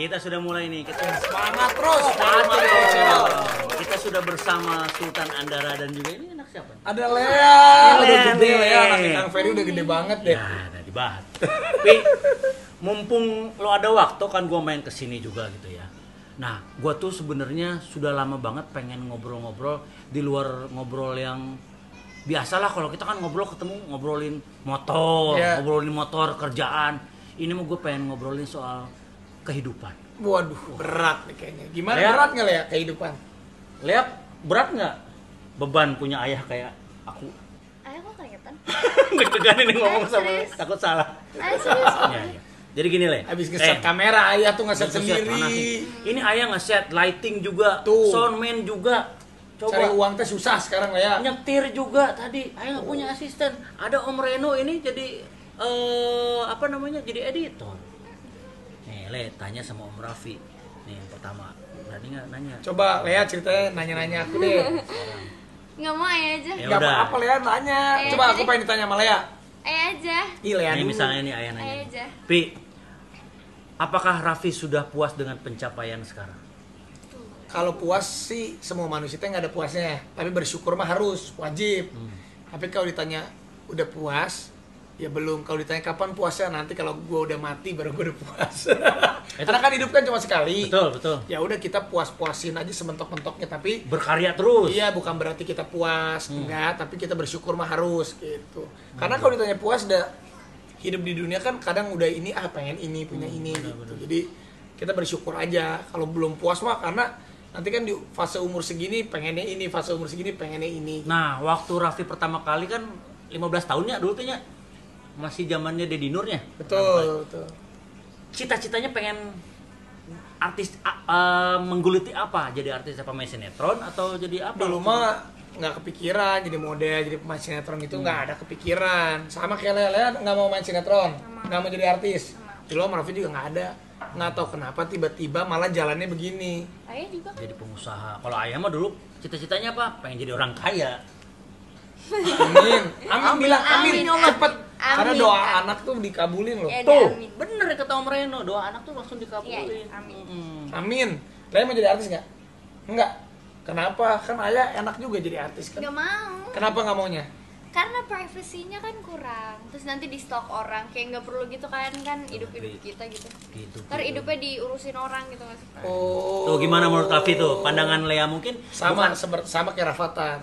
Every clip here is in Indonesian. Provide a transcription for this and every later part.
Kita sudah mulai nih. Semangat terus. Kita sudah bersama Sultan Andara dan juga ini anak siapa? Ada Lea. Udah gede nih. Lea. Anaknya Kang Ferry udah gede banget deh. Ya, udah dibahas. Tapi mumpung lo ada waktu kan gue main kesini juga gitu ya. Nah, gue tuh sebenarnya sudah lama banget pengen ngobrol-ngobrol di luar ngobrol yang biasalah. Kalau kita kan ngobrol ketemu ngobrolin motor, ngobrolin motor kerjaan. Ini mau gue pengen ngobrolin soal kehidupan. Waduh, berat nih kayaknya. Gimana Lea, berat nggak Lea kehidupan? Lihat berat nggak beban punya ayah kayak aku? Ayah kok keringetan? Deg-degan ini ngomong sama serius? takut salah. Ayah serius? Ya, ya. Jadi gini Le. Habis nge-set kamera ayah tuh nge-set nge-set sendiri. mana sih? Ini ayah nge-set lighting juga, Tuh. soundman juga. Cari Coba uang teh susah sekarang Lea. nyetir juga tadi. Ayah nggak punya asisten. Ada Om Reno ini jadi apa namanya? Jadi editor. Nih Le, tanya sama Om Raffi. Nih yang pertama. Berani nggak nanya? Coba Lea ceritanya nanya-nanya aku deh. Nggak mau ayah aja. Ya Gak udah. apa-apa Lea nanya. Eh, Coba aku jadi- pengen ditanya sama Lea. Ayah aja. Ih Lea Ini dulu. misalnya nih ayah nanya. Ayah aja. Pi, apakah Raffi sudah puas dengan pencapaian sekarang? Kalau puas sih semua manusia itu nggak ada puasnya, tapi bersyukur mah harus wajib. Tapi kalau ditanya udah puas, ya belum. Kalau ditanya kapan puasnya, nanti kalau gue udah mati baru gue udah puas. Karena kan hidup kan cuma sekali. Betul, betul. Ya udah kita puas-puasin aja sementok-mentoknya, tapi Berkarya terus. iya bukan berarti kita puas, enggak. Tapi kita bersyukur mah harus gitu. Karena kalau ditanya puas, udah hidup di dunia kan kadang udah ini pengen ini punya ini gitu. Jadi kita bersyukur aja. Kalau belum puas mah karena nanti kan di fase umur segini pengennya ini, fase umur segini pengennya ini. Nah, waktu Raffi pertama kali kan 15 tahunnya dulu tuhnya. Masih zamannya Deddy Nurnya. Betul, betul. Cita-citanya pengen artis menggeluti apa? Jadi artis apa, main sinetron atau jadi apa? Dulu mah nggak kepikiran jadi model, jadi pemain sinetron itu nggak ada kepikiran. Sama kayak Lea nggak mau main sinetron, nggak mau jadi artis. Dulu sama Raffi juga nggak ada. Nggak tahu kenapa tiba-tiba malah jalannya begini. Ayah juga kan. Jadi pengusaha. Kalau ayah mah dulu cita-citanya apa? Pengen jadi orang kaya. Amin, amin bilang amin, Amin, Allah. cepet. Karena Amin. doa anak tuh dikabulin loh. Ya, Tuh, amin. bener kata Om Reno, doa anak tuh langsung dikabulin. Iya, amin. Amin. Lea mau jadi artis nggak? Enggak. Kenapa? Kan ayah enak juga jadi artis kan. Nggak mau. Kenapa nggak maunya? Karena privasinya kan kurang. Terus nanti di stok orang kayak nggak perlu gitu kan hidup kita gitu. Gitu. Ntar hidupnya diurusin orang gitu nggak sih? Oh. Tuh gimana menurut Raffi tuh? Pandangan Lea mungkin Sama bukan- sama kayak Rafathar.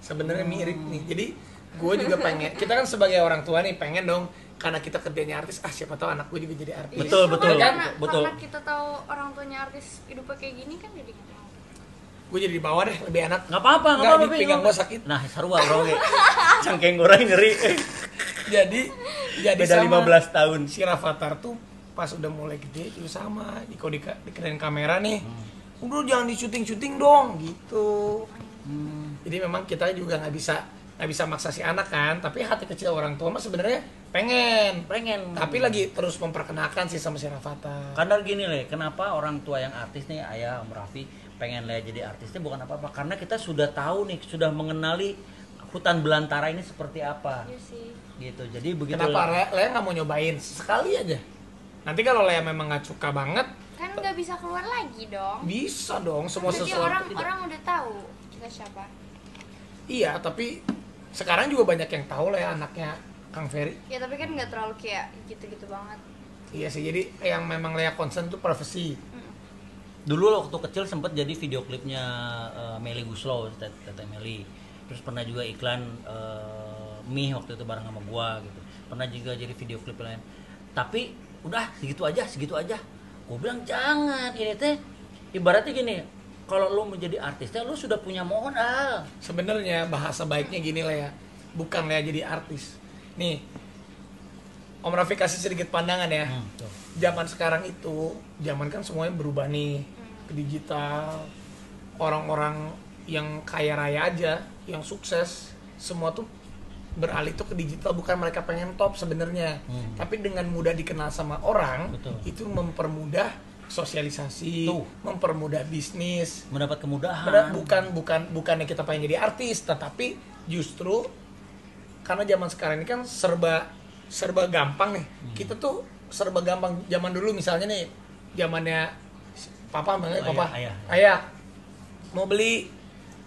Sebenarnya mirip nih. Jadi gue juga pengen. Kita kan sebagai orang tua nih pengen dong karena kita kerjanya artis. Siapa tahu anak gue juga jadi artis. Betul, betul. Karena, Betul. karena kita tahu orang tuanya artis hidupnya kayak gini kan jadi kita mau. Gue jadi di bawah deh lebih enak. Nggak apa-apa, nggak Nggak, apa-apa. di Pi, pinggang nggak gua sakit. Nah, sarua bro. Cangkeng goreng ngeri. Jadi Beda sama 15 tahun. si Rafathar tuh pas udah mulai gede juga sama. Kalau dikenain kamera nih, udah jangan di syuting dong gitu. Jadi memang kita juga nggak bisa maksa si anak kan, tapi hati kecil orang tua mah sebenarnya pengen. Tapi lagi terus memperkenalkan sih sama si Rafathar. Karena gini Le, kenapa orang tua yang artis nih, ayah Om Raffi pengen Lea jadi artisnya bukan apa-apa, karena kita sudah tahu nih, sudah mengenali hutan belantara ini seperti apa. Iya sih. Gitu. Jadi begitu. Kenapa Lea nggak mau nyobain sekali aja? Nanti kalau Lea memang nggak suka banget, Kan nggak bisa keluar lagi dong. bisa dong semua Jadi sesuatu. orang udah tahu kita siapa. Iya, tapi sekarang juga banyak yang tahu Lea anaknya Kang Ferry. Ya tapi kan nggak terlalu kayak gitu-gitu banget. Iya sih, jadi yang memang Lea concern tuh privacy. Dulu waktu kecil sempat jadi video klipnya Meli Guslow, Tete Meli. Terus pernah juga iklan mie waktu itu bareng sama gua gitu. Pernah juga jadi video klip lain. Tapi udah segitu aja. Gua bilang jangan, ini teh ibaratnya gini, kalau lu menjadi artis teh lu sudah punya modal. Sebenarnya bahasa baiknya gini Lea, bukan Lea jadi artis. Nih, Om Raffi kasih sedikit pandangan ya. Tuh. Zaman sekarang itu, zaman kan semuanya berubah nih ke digital. Orang-orang yang kaya raya aja, yang sukses, semua tuh beralih tuh ke digital. Bukan mereka pengen top sebenarnya, tapi dengan mudah dikenal sama orang, Betul. itu mempermudah sosialisasi, Tuh. mempermudah bisnis. Mendapat kemudahan. Bukannya kita pengen jadi artis, tetapi justru karena zaman sekarang ini kan serba gampang nih. Kita tuh serba gampang. Zaman dulu misalnya nih zamannya papa banget, Oh, papa. ayah. Ayah mau beli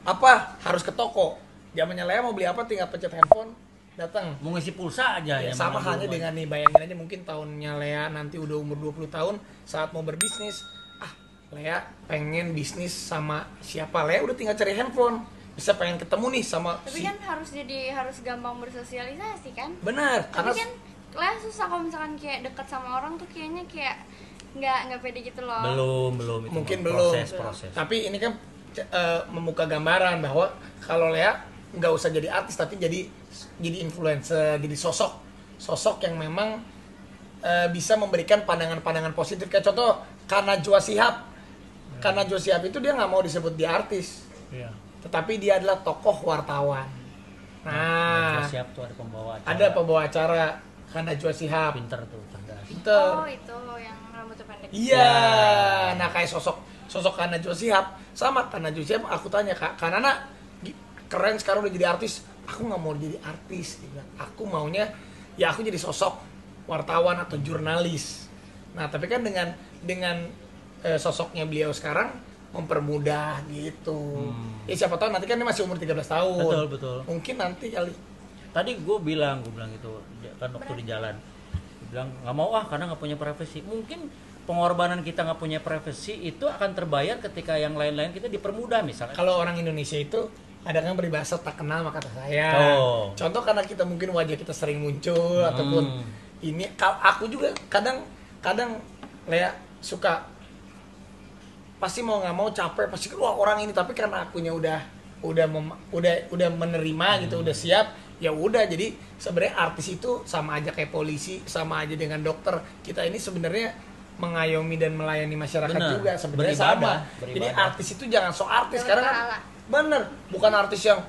apa harus ke toko. Zamannya Lea mau beli apa tinggal pencet handphone datang. Mau ngisi pulsa aja Ya, yang sama mana halnya dulu, dengan nih, bayangin aja mungkin tahunnya Lea nanti udah umur 20 tahun saat mau berbisnis. Lea pengen bisnis sama siapa? Lea udah tinggal cari handphone. Bisa pengen ketemu nih sama Tapi kan harus gampang bersosialisasi kan. Benar, Tapi karena kan lah susah kalau misalkan kayak dekat sama orang tuh kayaknya kayak nggak pede gitu loh. belum itu mungkin proses. Tapi ini kan membuka gambaran bahwa kalau Lea nggak usah jadi artis tapi jadi influencer, jadi sosok yang memang bisa memberikan pandangan-pandangan positif. Kayak contoh karena Najwa Shihab. Karena Najwa Shihab itu dia nggak mau disebut dia artis, Iya. tetapi dia adalah tokoh wartawan. Nah, Siap tuh ada pembawa acara. ada pembawa acara karena Najwa Shihab. Pinter tuh, cerdas. Pinter. Oh itu yang rambutnya pendek. Iya, nah kayak sosok Kak Najwa Shihab sama Kak Najwa Shihab aku tanya Kak Nana keren sekarang udah jadi artis, aku nggak mau jadi artis, dia bilang. Aku maunya ya aku jadi sosok wartawan atau jurnalis. Nah tapi kan dengan sosoknya beliau sekarang mempermudah gitu. Ya siapa tahu nanti kan dia masih umur 13 tahun. Betul. Mungkin nanti kali. Tadi gue bilang gitu kan waktu di jalan, gue bilang nggak mau karena nggak punya privasi. Mungkin pengorbanan kita nggak punya privasi itu akan terbayar ketika yang lain-lain kita dipermudah misalnya. Kalau orang Indonesia itu ada kan peribahasa tak kenal maka tak sayang. Oh. Contoh karena kita mungkin wajah kita sering muncul ataupun ini aku juga kadang Lea suka pasti mau nggak mau capek pasti wah orang ini, tapi karena akunya udah menerima gitu, udah siap, ya udah. Jadi sebenarnya artis itu sama aja kayak polisi, sama aja dengan dokter. Kita ini sebenarnya mengayomi dan melayani masyarakat. Bener. juga sebenarnya sama. Beribadah. Jadi artis itu jangan so artis Dapat sekarang kan. pahala. Bener, bukan artis yang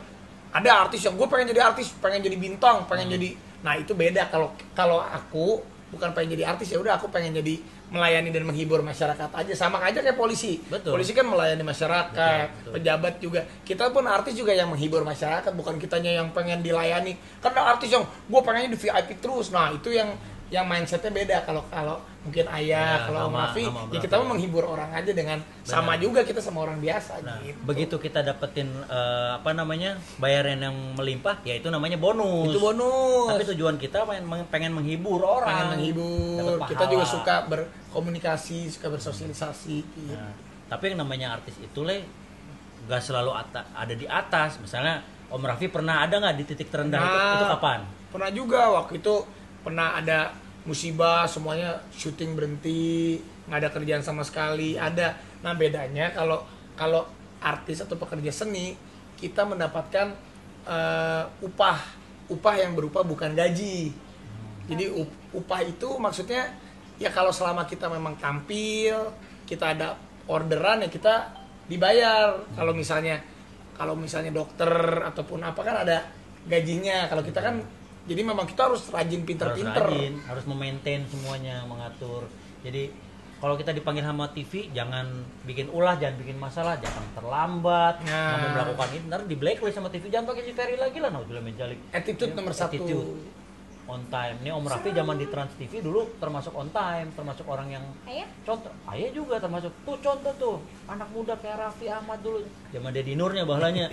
ada artis yang gue pengen jadi artis, pengen jadi bintang, pengen jadi. Nah itu beda. Kalau aku bukan pengen jadi artis, ya udah aku pengen jadi melayani dan menghibur masyarakat aja. Sama aja kayak polisi. Betul. Polisi kan melayani masyarakat, Betul. pejabat juga. Kita pun artis juga yang menghibur masyarakat, bukan kitanya yang pengen dilayani. Karena artis yang gue pengennya di VIP terus. Nah itu yang mindsetnya beda. Kalau mungkin ayah, Ya, kalau Om sama Raffi, ya berarti. kita mau menghibur orang aja dengan sama juga kita sama orang biasa. Nah, gitu. begitu kita dapetin bayaran yang melimpah, ya itu namanya bonus. Itu bonus. Tapi tujuan kita pengen menghibur orang. Pengen menghibur. Dapet Kita juga pahala. suka berkomunikasi, suka bersosialisasi. Gitu. Nah, tapi yang namanya artis itu nggak selalu ada di atas. Misalnya Om Raffi pernah ada nggak di titik terendah itu kapan? Pernah juga waktu itu pernah ada musibah, semuanya syuting berhenti, nggak ada kerjaan sama sekali. Ada. Nah bedanya kalau artis atau pekerja seni kita mendapatkan upah yang berupa bukan gaji. Jadi upah itu maksudnya ya kalau selama kita memang tampil, kita ada orderan ya kita dibayar. Kalau misalnya dokter ataupun apa kan ada gajinya. Kalau kita kan jadi memang kita harus rajin pinter-pinter. Harus memaintain semuanya, mengatur. Jadi kalau kita dipanggil sama TV, jangan bikin ulah, jangan bikin masalah, jangan terlambat, nggak mau melakukan itu, ntar di blacklist sama TV, jangan pakai si Ferry lagi lah, nauzubillah min dzalik. Attitude nomor satu. Attitude. On time. Ini Om Raffi zaman di Trans TV dulu termasuk on time, termasuk orang yang Ayah? contoh. Ayah juga termasuk tuh contoh tuh anak muda kayak Raffi Ahmad dulu, zaman Deddy Nurnya bahlanya,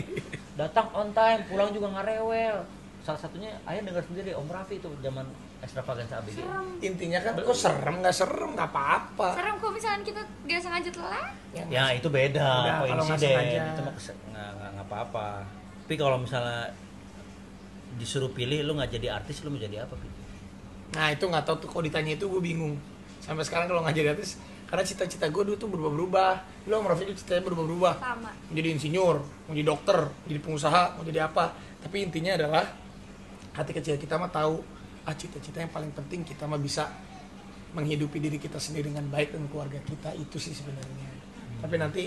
datang on time, pulang juga nggak rewel. Salah satunya ayah dengar sendiri Om Raffi itu zaman Extravaganza ABG. Intinya kan kok serem nggak apa-apa. Serem kok misalkan kita gak sengaja telat. Ya itu beda, Udah, kok kalau nggak insiden sengaja. itu mah nggak apa-apa. Tapi kalau misalnya disuruh pilih, lu nggak jadi artis, lu mau jadi apa? Pi? Nah itu nggak tahu tuh, kalau ditanya itu gue bingung. Sampai sekarang kalau nggak jadi artis, karena cita-cita gue dulu tuh berubah-berubah. Lo Om Raffi itu citanya berubah-berubah. Sama. Mau jadi insinyur, mau jadi dokter, mau jadi pengusaha, mau jadi apa. Tapi intinya adalah hati kecil kita mah tahu cita-cita yang paling penting kita mah bisa menghidupi diri kita sendiri dengan baik dan keluarga kita, itu sih sebenarnya. Tapi nanti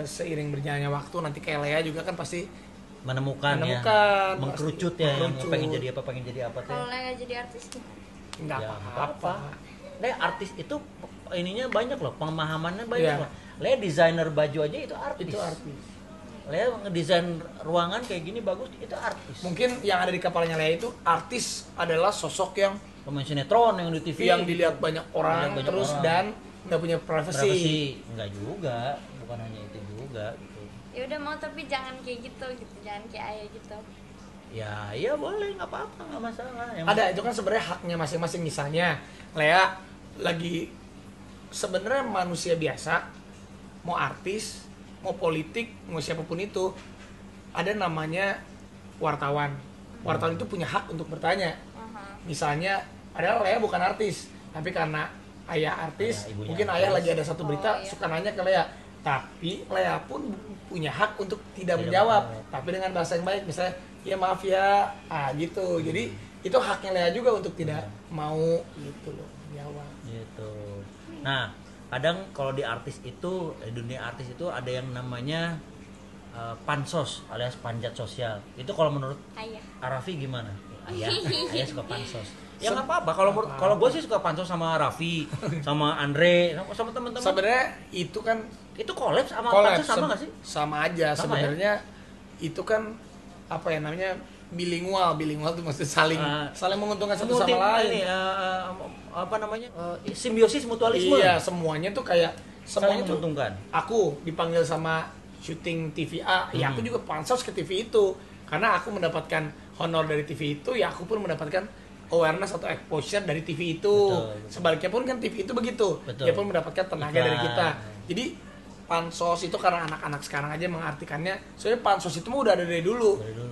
seiring berjalannya waktu nanti kayak Lea juga kan pasti menemukan ya, pasti. mengkerucut ya, yang Mengkerucut. pengen jadi apa tuh. Kalau nggak jadi artis gimana? nggak Ya, apa-apa. Nah, artis itu ininya banyak loh, pemahamannya banyak Iya. loh. Lea desainer baju aja itu artis. Itu artis. Lea ngedesain ruangan kayak gini bagus, itu artis. Mungkin yang ada di kepalanya Lea itu artis adalah sosok yang pemain sinetron yang di TV yang dilihat banyak orang Banyak terus orang. dan nggak punya privacy. enggak juga, bukan hanya itu juga gitu. Ya udah mau tapi jangan kayak gitu, jangan kayak ayah gitu. Ya iya boleh, nggak apa-apa, nggak masalah. Ada itu kan sebenarnya haknya masing-masing. Misalnya Lea lagi sebenarnya manusia biasa, mau artis, mau politik, mau siapapun itu, ada namanya wartawan. Wartawan itu punya hak untuk bertanya. Misalnya padahal Lea bukan artis, tapi karena ayah artis, Ibunya mungkin artis. ayah lagi ada satu berita Oh, iya. suka nanya ke Lea, tapi Lea pun punya hak untuk tidak Tidak menjawab, menjawab. tapi dengan bahasa yang baik, misalnya ya maaf ya, gitu. Jadi itu haknya Lea juga untuk tidak mau gitu loh jawab. gitu. Nah, kadang kalau di artis itu, di dunia artis itu ada yang namanya pansos alias panjat sosial. Itu kalau menurut Ayah. Raffi gimana? Ayah suka pansos. Ya Sem- nggak apa-apa. Kalau gue sih suka pansos sama Raffi, sama Andre, sama teman-teman. Sebenarnya itu kan Itu collab sama collab, pansos sama nggak sih? sama aja Sama sebenarnya. Itu kan apa ya namanya, bilingual tuh maksudnya saling menguntungkan satu Multi- sama lain. ini, apa namanya? Simbiosis mutualisme. Iya, semuanya tuh kayak Saling semuanya tuh. menguntungkan. Aku dipanggil sama syuting TVA, ya aku juga pansos ke TV itu karena aku mendapatkan honor dari TV itu, ya aku pun mendapatkan awareness atau exposure dari TV itu. Betul. Sebaliknya pun kan TV itu begitu, Betul. dia pun mendapatkan tenaga Iklan. dari kita. Jadi pansos itu karena anak-anak sekarang aja mengartikannya, soalnya pansos itu mah udah ada dari dulu. Dari dulu.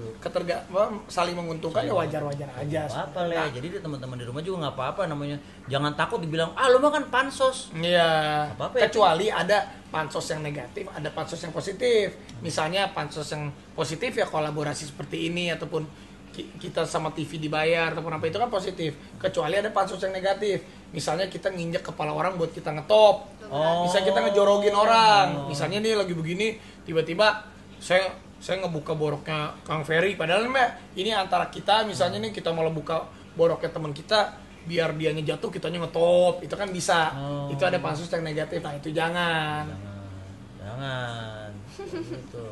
Saling menguntungkan ya wajar-wajar aja. Nggak apa-apa lah. Nah, Jadi teman-teman di rumah juga nggak apa-apa namanya. Jangan takut dibilang, lu mah kan pansos. iya, Apa-apa ya, kecuali ada pansos yang negatif, ada pansos yang positif. Misalnya pansos yang positif ya kolaborasi seperti ini, ataupun kita sama TV dibayar ataupun apa, itu kan positif. Kecuali ada pansos yang negatif. Misalnya kita nginjek kepala orang buat kita ngetop. Oh. Bisa kita ngejorogin orang. Misalnya nih lagi begini, tiba-tiba saya ngebuka boroknya Kang Ferry, padahal mbak ini antara kita, misalnya nih kita malah buka boroknya teman kita biar dianya jatuh, kitanya ngetop, itu kan bisa. Oh. Itu ada pansus yang negatif, nah itu jangan. Jangan. Gitu.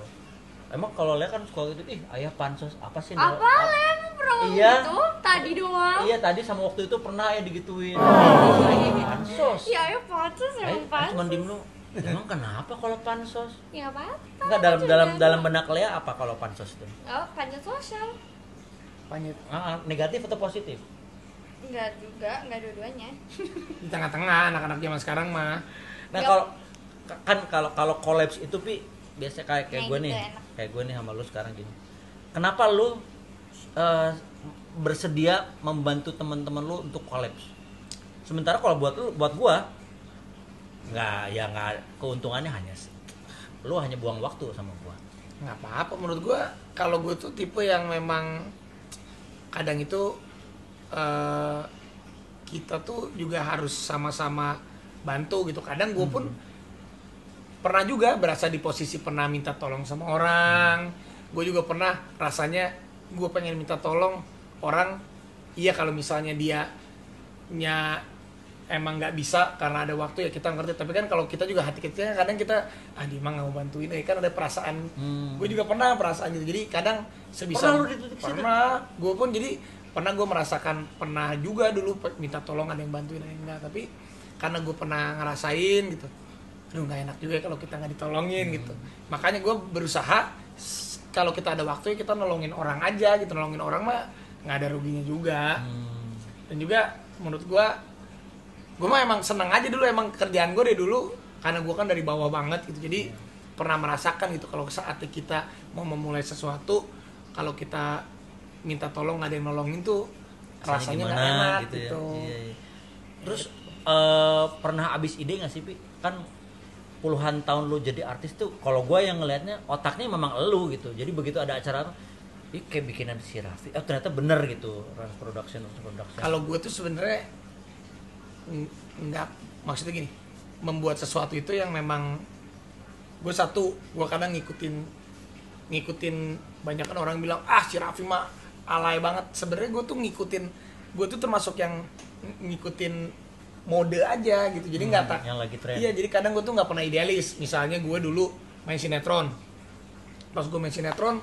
Emang kalau lihat kan suka gitu, ayah pansos apa sih? Apa lah emang pernah ngomong Iya. gitu? Tadi doang. Iya tadi sama waktu itu pernah ya digituin. Pansos. Ya ayah pansos emang Ayah cuma pansos. diem lu. Emang kenapa kalau pansos? Ya apa-apa. Enggak dalam benak Lea apa kalau pansos itu? Oh, panjat sosial. Panjat Negatif atau positif? Enggak juga, enggak dua-duanya. di tengah-tengah anak-anak zaman sekarang mah. Nah Yap. kalau kan kalau collabs itu Pi biasa kayak Yang gue gitu nih, enak. kayak gue nih sama lu sekarang gini. Kenapa lu bersedia membantu teman-teman lu untuk collabs? Sementara kalau buat gua nggak keuntungannya lu hanya buang waktu sama gua. Nggak apa-apa menurut gua. Kalau gue tuh tipe yang memang kadang itu kita tuh juga harus sama-sama bantu gitu. Kadang gue pun pernah juga berasa di posisi pernah minta tolong sama orang. Gue juga pernah rasanya gue pengen minta tolong orang. Iya, kalau misalnya dia emang nggak bisa karena ada waktu, ya kita ngerti. Tapi kan kalau kita juga hati kecilnya kadang kita dia mah nggak mau bantuin, kan ada perasaan. Gue juga pernah perasaan gitu. Jadi kadang sebisa Pernah lu di titik situ? pernah gue pun jadi pernah gue merasakan, pernah juga dulu minta tolong, ada yang bantuin ada yang enggak. Tapi karena gue pernah ngerasain gitu, aduh nggak enak juga kalau kita nggak ditolongin gitu. Makanya gue berusaha kalau kita ada waktu ya kita nolongin orang aja gitu. Nolongin orang mah nggak ada ruginya juga. Dan juga menurut gue mah emang seneng aja dulu, emang kerjaan gue dari dulu karena gue kan dari bawah banget gitu. Jadi pernah merasakan gitu kalau saatnya kita mau memulai sesuatu, kalau kita minta tolong nggak ada yang nolongin tuh rasanya nggak enak gitu. Ya. Iya. Terus pernah abis ide nggak sih Pi? Kan puluhan tahun lu jadi artis tuh, kalau gue yang ngelihatnya otaknya memang elu gitu. Jadi begitu ada acara apa, kayak bikinan si Raffi, ternyata bener gitu, Rans Production. Kalau gue tuh sebenarnya nggak, maksudnya gini, membuat sesuatu itu yang memang gue kadang ngikutin banyak kan orang bilang si Raffi mah alay banget. Sebenarnya gue tuh termasuk yang ngikutin mode aja gitu. Jadi nggak tak yang lagi tren. Iya, jadi kadang gue tuh nggak pernah idealis. Misalnya gue dulu main sinetron, pas gue main sinetron,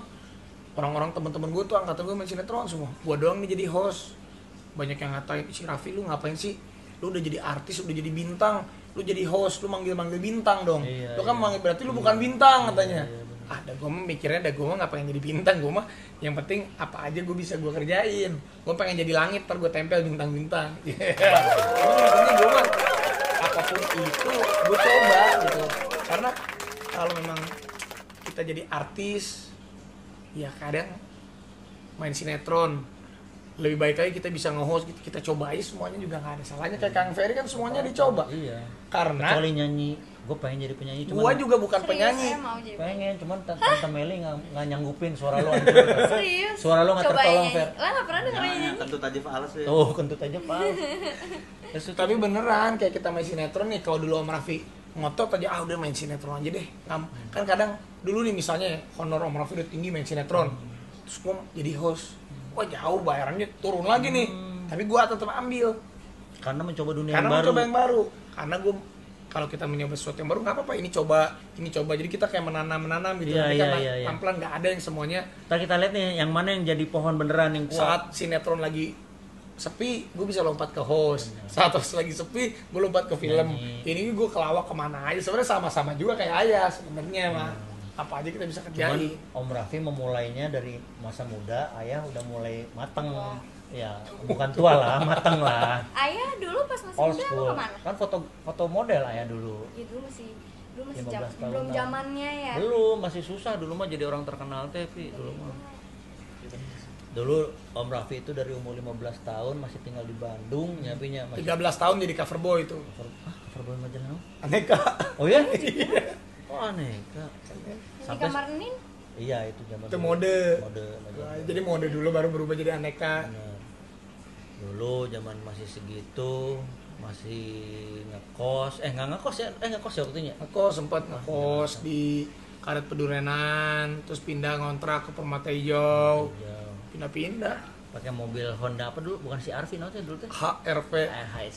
orang-orang teman-teman gue tuh angkatan gue main sinetron semua, gue doang nih jadi host. banyak yang ngatain, si Raffi lu ngapain sih, lu udah jadi artis, udah jadi bintang, lu jadi host, lu manggil-manggil bintang dong. Lu kan manggil, berarti lu bukan bintang katanya. Dah gue mah mikirnya, dah gue mah gak pengen jadi bintang, gue mah yang penting apa aja gue bisa gue kerjain. Gue pengen jadi langit, ntar gue tempel bintang-bintang. Intinya gue mah apapun itu gue coba gitu. Karena kalau memang kita jadi artis, ya kadang main sinetron, lebih baik lagi kita bisa nge-host, kita coba aja semuanya juga gak ada salahnya. Kayak Kang Ferry kan semuanya dicoba. Iya. Karena kecuali nyanyi, gue pengen jadi penyanyi, cuman gue juga bukan Serius, penyanyi. saya mau jadi pengen, cuman Tante Meli nggak nyanggupin, suara lo hancur. Serius? Suara lo nggak Cobain tertolong, nyanyi. Fer. Lah nggak pernah dengerin Jangan nyanyi. kentut aja fals ya. Tuh, kentut aja Pak. Tapi beneran kayak kita main sinetron nih, kalau dulu Om Raffi ngotot aja, udah main sinetron aja deh. Kan kadang dulu nih misalnya honor Om Raffi udah tinggi main sinetron, terus gue jadi host, wah jauh bayarannya turun lagi nih. Tapi gue tetap ambil Karena mencoba dunia karena yang mau baru. coba yang baru. Karena gue kalau kita mencoba sesuatu yang baru nggak apa-apa, ini coba. Jadi kita kayak menanam gitu. Iya, Tapi iya, kan iya, iya. pelan-pelan nggak ada yang semuanya. Ntar kita lihat nih yang mana yang jadi pohon beneran yang kuat. Saat sinetron lagi sepi, gue bisa lompat ke host. Saat host lagi sepi, gue lompat ke film. Nyanyi. Ini gue kelawak kemana aja. Sebenarnya sama-sama juga kayak Ayah sebenarnya mah. Apa aja kita bisa Cuman kerjain. Om Raffi memulainya dari masa muda, Ayah udah mulai mateng. Ya, bukan tua lah, mateng lah. Ayah dulu pas masih Old muda lo school. kemana? Kan foto model Ayah dulu. Ya dulu masih 15 tahunan. belum zamannya ya. Belum, masih susah dulu mah jadi orang terkenal TV dulu mah. Dulu Om Raffi itu dari umur 15 tahun masih tinggal di Bandung, nyapinya masih 13 tahun jadi cover boy itu. cover boy majalah apa? Aneka. Oh ya? Oh aneka. Di kamar Nin? Iya itu zaman Itu dulu. mode. Mode majalah. Jadi mode dulu baru berubah jadi aneka. Bener. Dulu zaman masih segitu masih ngekos, ngekos ya waktunya. Aku sempat ngekos di Karet Pedurenan, terus pindah ngontrak ke Permata Hijau. Pindah-pindah. Pakai mobil Honda apa dulu? Bukan si Arvin apa dulu teh? HRV. HS.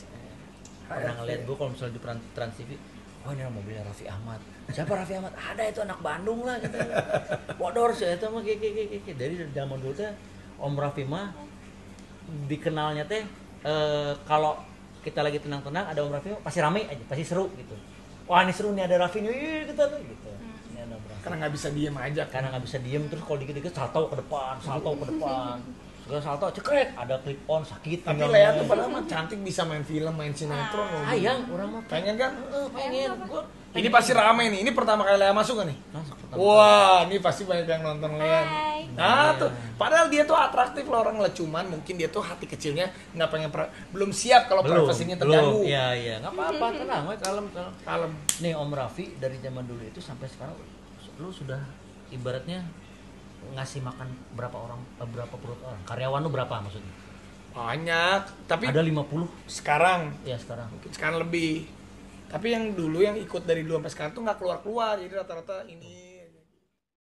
Pernah ngeliat gue kalau misalnya di Trans TV, oh ini mobilnya Raffi Ahmad. Siapa Raffi Ahmad? Ada itu anak Bandung lah gitu. Bodor sih itu mah kayak dari zaman dulu teh Om Raffi mah dikenalnya teh kalau kita lagi tenang-tenang ada Om Raffi pasti rame aja, pasti seru gitu. Wah ini seru nih ada Raffi nih gitu. Ini ada Om Raffi. Karena nggak bisa diem aja. Karena nggak bisa diem, terus kalau dikit-dikit salto ke depan. Segala salto cekrek, ada clip on sakit. Tapi pinggangnya. Lea tuh padahal mah cantik, bisa main film, main sinetron loh. Sayang, orang mah Pengen kan? pengen. Gua Ini pasti rame nih. Ini pertama kali Lea masuk kan nih? masuk pertama. Wah, ini pasti banyak yang nonton Lea. Hai. Nah tuh, padahal dia tuh atraktif loh orang, cuman mungkin dia tuh hati kecilnya nggak pengen belum siap kalau privasinya terganggu. Iya, nggak apa-apa, tenang, we, kalem. Kalem. Nih Om Raffi dari zaman dulu itu sampai sekarang lu sudah ibaratnya ngasih makan berapa perut orang? Karyawan lu berapa maksudnya? Banyak, tapi Ada 50 sekarang ya sekarang. mungkin sekarang lebih. Tapi yang dulu yang ikut dari dulu sampai sekarang tuh nggak keluar, jadi rata-rata ini